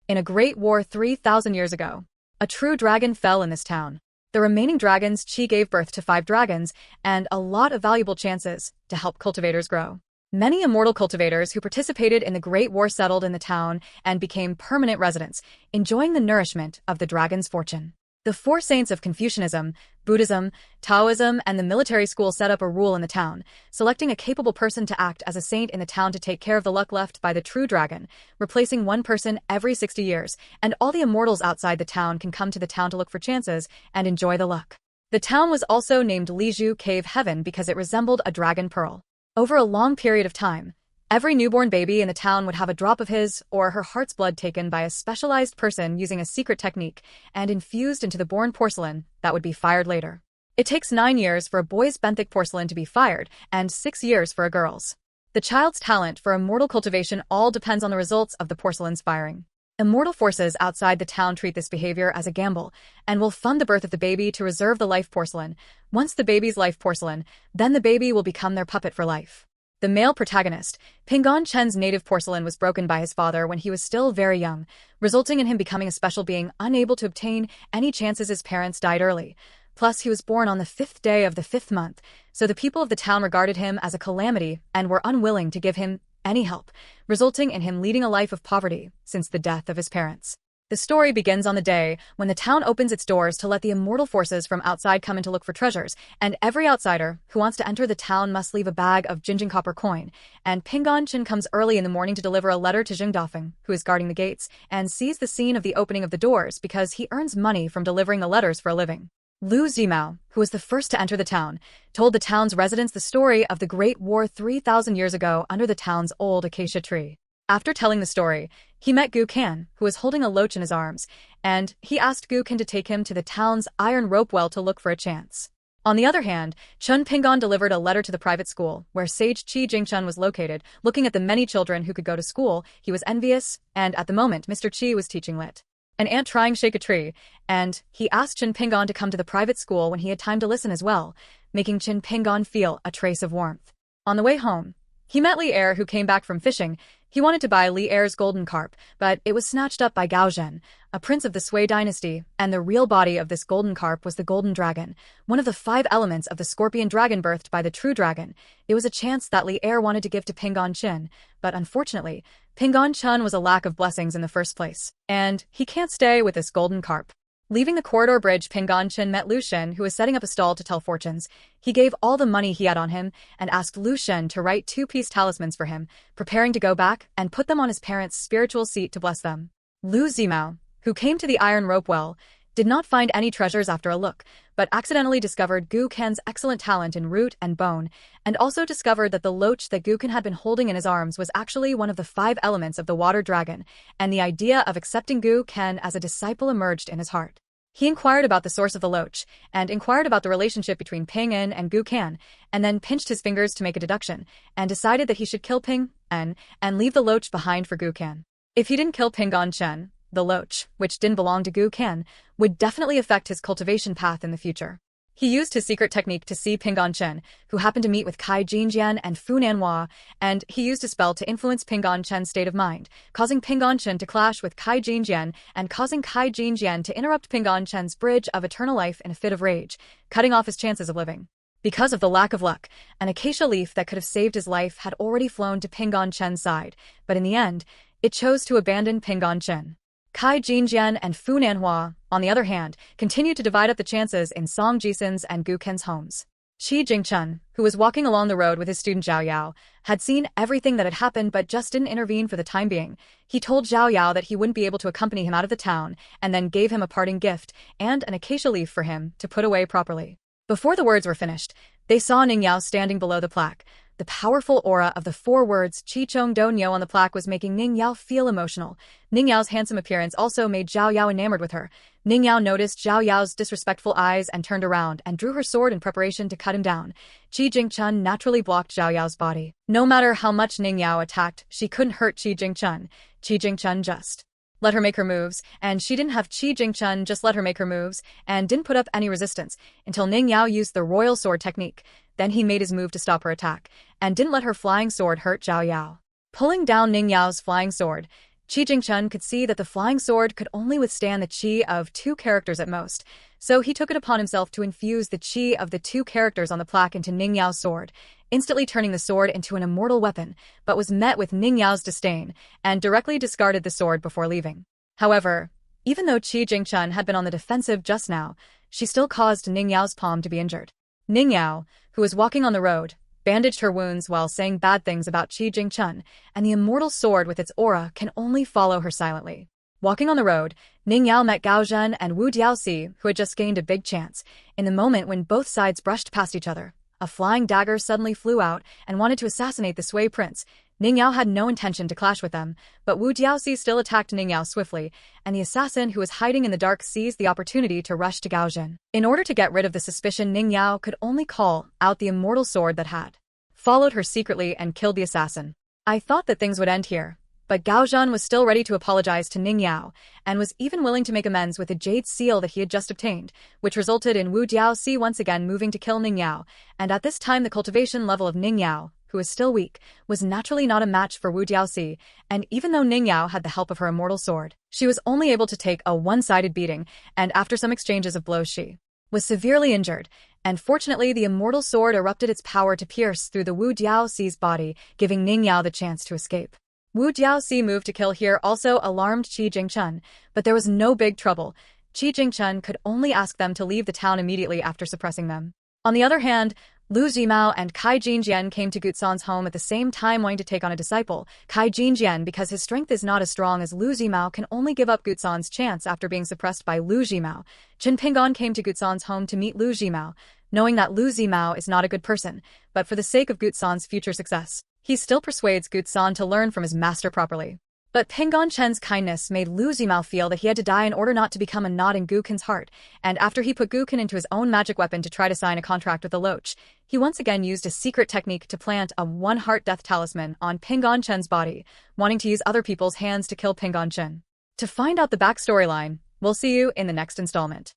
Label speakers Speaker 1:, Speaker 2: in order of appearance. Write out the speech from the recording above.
Speaker 1: In a great war 3,000 years ago, a true dragon fell in this town. The remaining dragons, Chi gave birth to 5 dragons and a lot of valuable chances to help cultivators grow. Many immortal cultivators who participated in the Great War settled in the town and became permanent residents, enjoying the nourishment of the dragon's fortune. The 4 saints of Confucianism, Buddhism, Taoism, and the military school set up a rule in the town, selecting a capable person to act as a saint in the town to take care of the luck left by the true dragon, replacing one person every 60 years, and all the immortals outside the town can come to the town to look for chances and enjoy the luck. The town was also named Liju Cave Heaven because it resembled a dragon pearl. Over a long period of time, every newborn baby in the town would have a drop of his or her heart's blood taken by a specialized person using a secret technique and infused into the born porcelain that would be fired later. It takes 9 years for a boy's benthic porcelain to be fired and 6 years for a girl's. The child's talent for immortal cultivation all depends on the results of the porcelain's firing. Immortal forces outside the town treat this behavior as a gamble and will fund the birth of the baby to reserve the life porcelain. Once the baby's life porcelain, then the baby will become their puppet for life. The male protagonist, Pingon Chen's native porcelain, was broken by his father when he was still very young, resulting in him becoming a special being unable to obtain any chances. His parents died early. Plus, he was born on the 5th day of the 5th month, so the people of the town regarded him as a calamity and were unwilling to give him any help, resulting in him leading a life of poverty since the death of his parents. The story begins on the day when the town opens its doors to let the immortal forces from outside come in to look for treasures, and every outsider who wants to enter the town must leave a bag of Jinjing copper coin, and Pingon Chen comes early in the morning to deliver a letter to Jing Dafeng, who is guarding the gates, and sees the scene of the opening of the doors because he earns money from delivering the letters for a living. Lu Zimao, who was the first to enter the town, told the town's residents the story of the Great War 3,000 years ago under the town's old acacia tree. After telling the story, he met Gu Kan, who was holding a loach in his arms, and he asked Gu Kan to take him to the town's iron rope well to look for a chance. On the other hand, Chun Pingon delivered a letter to the private school, where sage Qi Jingchun was located. Looking at the many children who could go to school, he was envious, and at the moment Mr. Qi was teaching lit. An ant trying shake a tree, and he asked Chin Pingon to come to the private school when he had time to listen as well, making Chin Pingon feel a trace of warmth. On the way home, he met Li Er, who came back from fishing. He wanted to buy Li Er's golden carp, but it was snatched up by Gao Zhen, a prince of the Sui dynasty, and the real body of this golden carp was the golden dragon, one of the 5 elements of the scorpion dragon birthed by the true dragon. It was a chance that Li Er wanted to give to Pingon Chen, but unfortunately, Pingon Chen was a lack of blessings in the first place, and he can't stay with this golden carp. Leaving the corridor bridge, Pingon Chen met Lu Shen, who was setting up a stall to tell fortunes. He gave all the money he had on him and asked Lu Shen to write 2-piece talismans for him, preparing to go back and put them on his parents' spiritual seat to bless them. Lu Zimao, who came to the iron rope well, did not find any treasures after a look, but accidentally discovered Gu Kan's excellent talent in root and bone, and also discovered that the loach that Gu Kan had been holding in his arms was actually one of the 5 elements of the water dragon, and the idea of accepting Gu Kan as a disciple emerged in his heart. He inquired about the source of the loach, and inquired about the relationship between Ping En and Gu Kan, and then pinched his fingers to make a deduction, and decided that he should kill Ping En and leave the loach behind for Gu Kan. If he didn't kill Pingon Chen, the loach, which didn't belong to Gu Kan, would definitely affect his cultivation path in the future. He used his secret technique to see Pingon Chen, who happened to meet with Kai Jinjian and Fu Nanhua, and he used a spell to influence Pingon Chen's state of mind, causing Pingon Chen to clash with Kai Jinjian and causing Kai Jinjian to interrupt Pingon Chen's bridge of eternal life in a fit of rage, cutting off his chances of living. Because of the lack of luck, an acacia leaf that could have saved his life had already flown to Pingon Chen's side, but in the end, it chose to abandon Pingon Chen. Kai Jinjian and Fu Nanhua, on the other hand, continued to divide up the chances in Song Jisen's and Gu Ken's homes. Qi Jingchun, who was walking along the road with his student Zhao Yao, had seen everything that had happened but just didn't intervene for the time being. He told Zhao Yao that he wouldn't be able to accompany him out of the town, and then gave him a parting gift and an acacia leaf for him to put away properly. Before the words were finished, they saw Ning Yao standing below the plaque. The powerful aura of the 4 words Chi Chong Do Nyo on the plaque was making Ning Yao feel emotional. Ning Yao's handsome appearance also made Zhao Yao enamored with her. Ning Yao noticed Zhao Yao's disrespectful eyes and turned around and drew her sword in preparation to cut him down. Qi Jingchun naturally blocked Zhao Yao's body. No matter how much Ning Yao attacked, she couldn't hurt Qi Jingchun. Qi Jingchun just let her make her moves, and she didn't have Qi Jingchun just let her make her moves, and didn't put up any resistance, until Ning Yao used the royal sword technique. Then he made his move to stop her attack, and didn't let her flying sword hurt Zhao Yao. Pulling down Ning Yao's flying sword, Qi Jingchun could see that the flying sword could only withstand the qi of 2 characters at most, so he took it upon himself to infuse the qi of the 2 characters on the plaque into Ning Yao's sword, instantly turning the sword into an immortal weapon, but was met with Ning Yao's disdain, and directly discarded the sword before leaving. However, even though Qi Jingchun had been on the defensive just now, she still caused Ning Yao's palm to be injured. Ning Yao, who was walking on the road, bandaged her wounds while saying bad things about Qi Jingchun, and the immortal sword with its aura can only follow her silently. Walking on the road, Ning Yao met Gao Zhen and Wu Diaoxi, who had just gained a big chance. In the moment when both sides brushed past each other, a flying dagger suddenly flew out and wanted to assassinate the Sui prince. Ning Yao had no intention to clash with them, but Wu Diaoxi still attacked Ning Yao swiftly, and the assassin who was hiding in the dark seized the opportunity to rush to Gao Zhen. In order to get rid of the suspicion, Ning Yao could only call out the immortal sword that had followed her secretly and killed the assassin. I thought that things would end here, but Gao Zhen was still ready to apologize to Ning Yao, and was even willing to make amends with the jade seal that he had just obtained, which resulted in Wu Diaoxi once again moving to kill Ning Yao, and at this time the cultivation level of Ning Yao, who was still weak, was naturally not a match for Wu Diaoxi, and even though Ning Yao had the help of her immortal sword, she was only able to take a one-sided beating, and after some exchanges of blows she was severely injured, and fortunately the immortal sword erupted its power to pierce through the Wu Diaoxi's body, giving Ning Yao the chance to escape. Wu Diaoxi moved to kill here also alarmed Qi Jingchun, but there was no big trouble. Qi Jingchun could only ask them to leave the town immediately after suppressing them. On the other hand, Lu Zhimao and Kai Jinjian came to Gutsan's home at the same time wanting to take on a disciple. Kai Jinjian, because his strength is not as strong as Lu Zhimao, can only give up Gutsan's chance after being suppressed by Lu Zhimao. Chen Pinggan came to Gutsan's home to meet Lu Zhimao, knowing that Lu Zhimao is not a good person, but for the sake of Gutsan's future success, he still persuades Gutsan to learn from his master properly. But Pinggan Chen's kindness made Lu Zhimao feel that he had to die in order not to become a knot in Gukin's heart, and after he put Gukin into his own magic weapon to try to sign a contract with the Loach, he once again used a secret technique to plant a one-heart death talisman on Pinggan Chen's body, wanting to use other people's hands to kill Pinggan Chen. To find out the backstory line, we'll see you in the next installment.